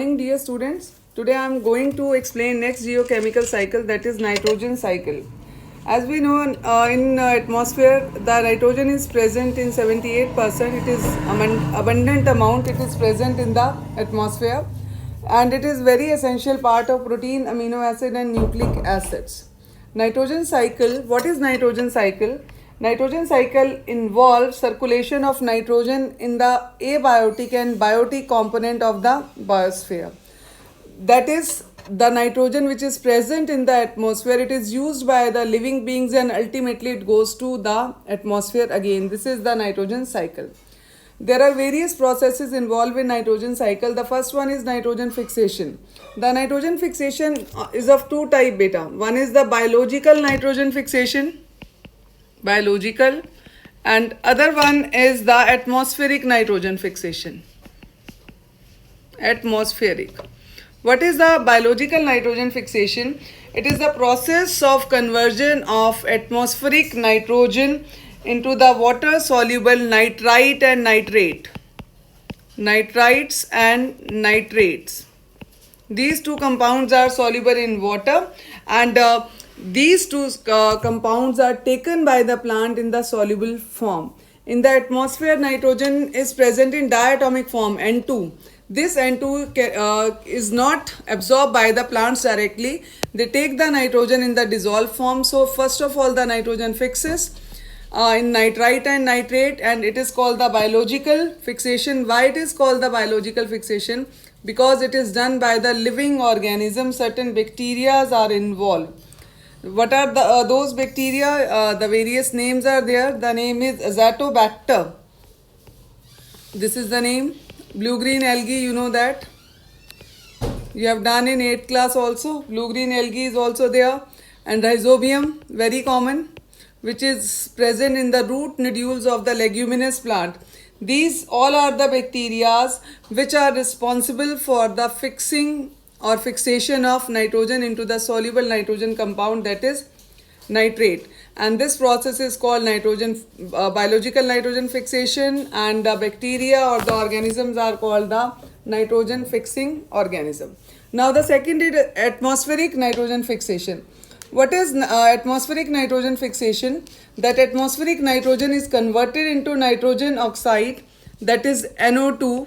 Morning, dear students. Today I am going to explain next geochemical cycle, that is nitrogen cycle. As we know, in atmosphere the nitrogen is present in 78%. It is abundant amount. It is present in the atmosphere, and it is very essential part of protein, amino acid, and nucleic acids. Nitrogen cycle. What is nitrogen cycle? Nitrogen cycle involves circulation of nitrogen in the abiotic and biotic component of the biosphere. That is the nitrogen which is present in the atmosphere. It is used by the living beings and ultimately it goes to the atmosphere again. This is the nitrogen cycle. There are various processes involved in nitrogen cycle. The first one is nitrogen fixation. The nitrogen fixation is of two type beta. One is the biological nitrogen fixation, biological, and other one is the atmospheric nitrogen fixation. Atmospheric. What is the biological nitrogen fixation? It is the process of conversion of atmospheric nitrogen into the water soluble nitrite and nitrate. Nitrites and nitrates. These two compounds are soluble in water, and these two compounds are taken by the plant in the soluble form. In the atmosphere, nitrogen is present in diatomic form, N2. This N2 is not absorbed by the plants directly. They take the nitrogen in the dissolved form. So first of all, the nitrogen fixes in nitrite and nitrate, and it is called the biological fixation. Why it is called the biological fixation? Because it is done by the living organism. Certain bacteria are involved. What are those bacteria? The various names are there. The name is Azotobacter. This is the name. Blue-green algae, you know that. You have done in 8th class also. Blue-green algae is also there. And Rhizobium, very common, which is present in the root nodules of the leguminous plant. These all are the bacteria which are responsible for the fixing or fixation of nitrogen into the soluble nitrogen compound, that is nitrate. And this process is called biological nitrogen fixation, and the bacteria or the organisms are called the nitrogen fixing organism. Now the second is atmospheric nitrogen fixation. What is atmospheric nitrogen fixation? That atmospheric nitrogen is converted into nitrogen oxide, that is NO2,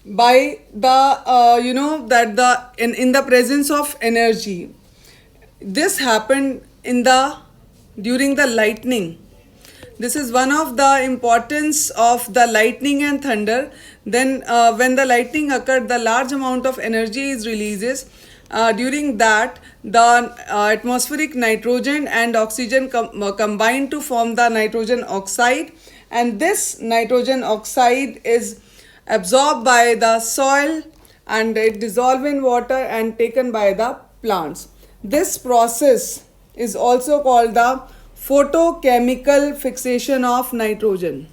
by the in the presence of energy. This happened during the lightning. This is one of the importance of the lightning and thunder. Then when the lightning occurred, the large amount of energy is releases. During that, the atmospheric nitrogen and oxygen combine to form the nitrogen oxide, and this nitrogen oxide is absorbed by the soil and it dissolves in water and taken by the plants. This process is also called the photochemical fixation of nitrogen.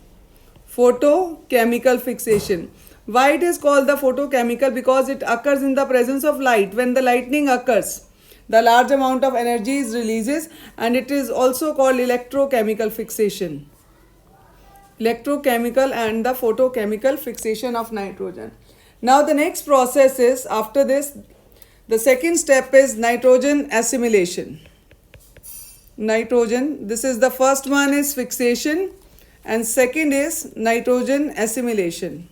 Photochemical fixation. Why it is called the photochemical? Because it occurs in the presence of light. When the lightning occurs, the large amount of energy is releases, and it is also called electrochemical fixation. Electrochemical and the photochemical fixation of nitrogen. Now the next process is, after this, the second step is nitrogen assimilation. Nitrogen, this is the first one is fixation, and second is nitrogen assimilation.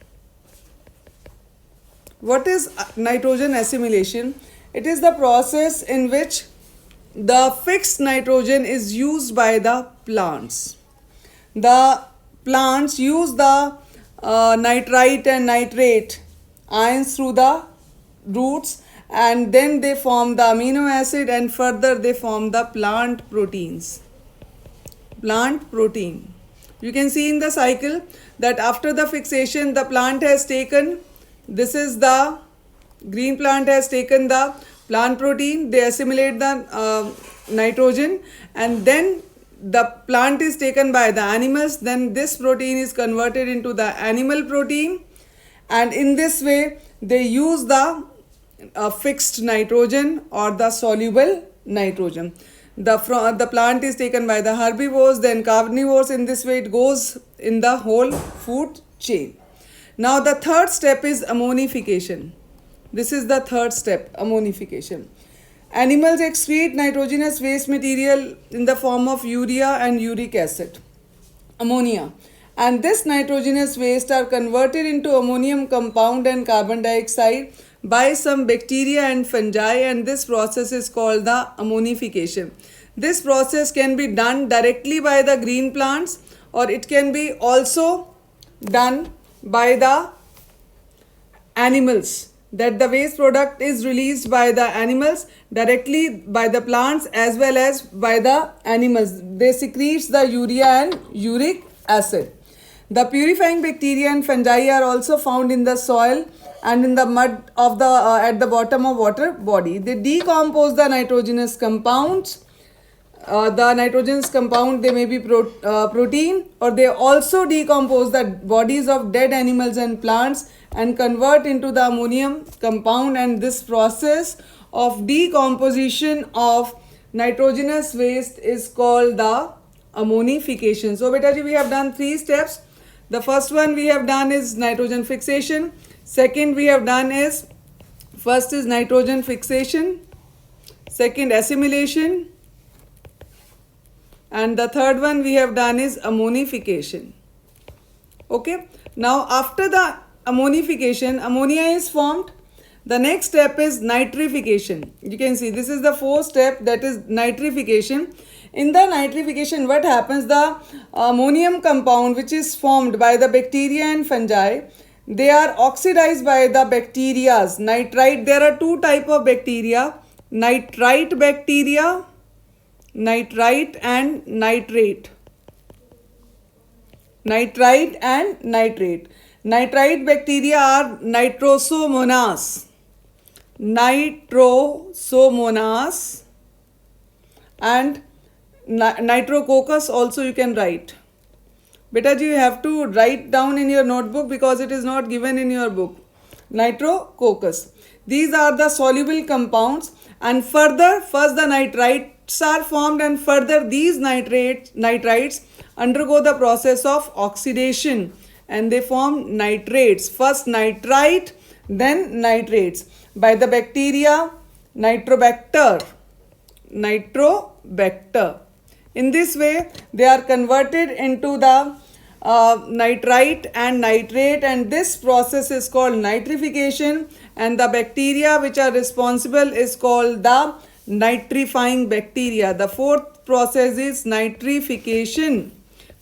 What is nitrogen assimilation? It is the process in which the fixed nitrogen is used by the plants. The plants use the nitrite and nitrate ions through the roots, and then they form the amino acid, and further they form the plant proteins. Plant protein. You can see in the cycle that after the fixation, the plant has taken, this is the green plant has taken the plant protein, they assimilate the nitrogen, and then the plant is taken by the animals, then this protein is converted into the animal protein, and in this way they use the fixed nitrogen or the soluble nitrogen. The plant is taken by the herbivores, then carnivores. In this way it goes in the whole food chain. Now the third step is ammonification. This is the third step, ammonification. Animals excrete nitrogenous waste material in the form of urea and uric acid, ammonia, and this nitrogenous waste are converted into ammonium compound and carbon dioxide by some bacteria and fungi, and this process is called the ammonification. This process can be done directly by the green plants, or it can be also done by the animals, that the waste product is released by the animals directly by the plants as well as by the animals. They secrete the urea and uric acid. The purifying bacteria and fungi are also found in the soil and in the mud of the at the bottom of water body. They decompose the nitrogenous compounds. The nitrogenous compound, they may be protein, or they also decompose the bodies of dead animals and plants and convert into the ammonium compound, and this process of decomposition of nitrogenous waste is called the ammonification. So beta ji, we have done 3 steps. The first one we have done is nitrogen fixation. Second we have done is, first is nitrogen fixation, second assimilation, and the third one we have done is ammonification. Okay, now after the ammonification, ammonia is formed. The next step is nitrification. You can see this is the fourth step, that is nitrification. In the nitrification, what happens, the ammonium compound which is formed by the bacteria and fungi, they are oxidized by the bacterias. Nitrite, there are 2 types of bacteria, nitrite bacteria, nitrite and nitrate. Nitrite and nitrate. Nitrite bacteria are Nitrosomonas. Nitrosomonas and Nitrococcus also you can write. Beta ji, you have to write down in your notebook because it is not given in your book. Nitrococcus. These are the soluble compounds, and further, first the nitrites are formed, and further these nitrites undergo the process of oxidation and they form nitrates. First nitrite, then nitrates by the bacteria Nitrobacter. In this way, they are converted into the nitrite and nitrate, and this process is called nitrification, and the bacteria which are responsible is called the nitrifying bacteria. The fourth process is nitrification,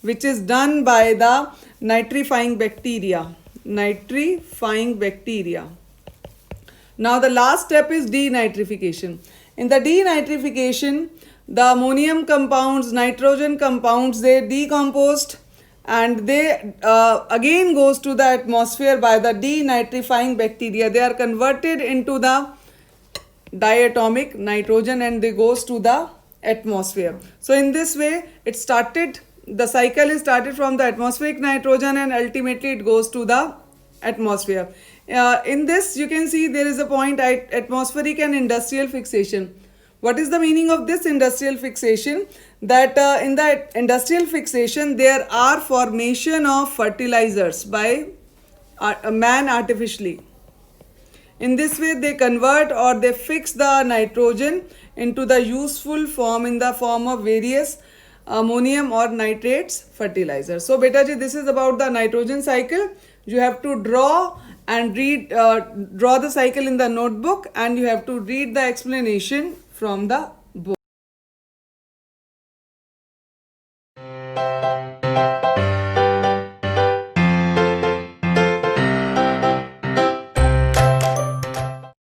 which is done by the nitrifying bacteria. Now the last step is denitrification. In the denitrification, the ammonium compounds, nitrogen compounds, they decomposed and they again goes to the atmosphere by the denitrifying bacteria. They are converted into the diatomic nitrogen and they goes to the atmosphere. So in this way the cycle is started from the atmospheric nitrogen and ultimately it goes to the atmosphere. In this you can see there is a point, atmospheric and industrial fixation. What is the meaning of this industrial fixation? That in the industrial fixation there are formation of fertilizers by man artificially. In this way they convert or they fix the nitrogen into the useful form in the form of various ammonium or nitrates fertilizers. So beta ji, this is about the nitrogen cycle. You have to draw and read, draw the cycle in the notebook, and you have to read the explanation from the book.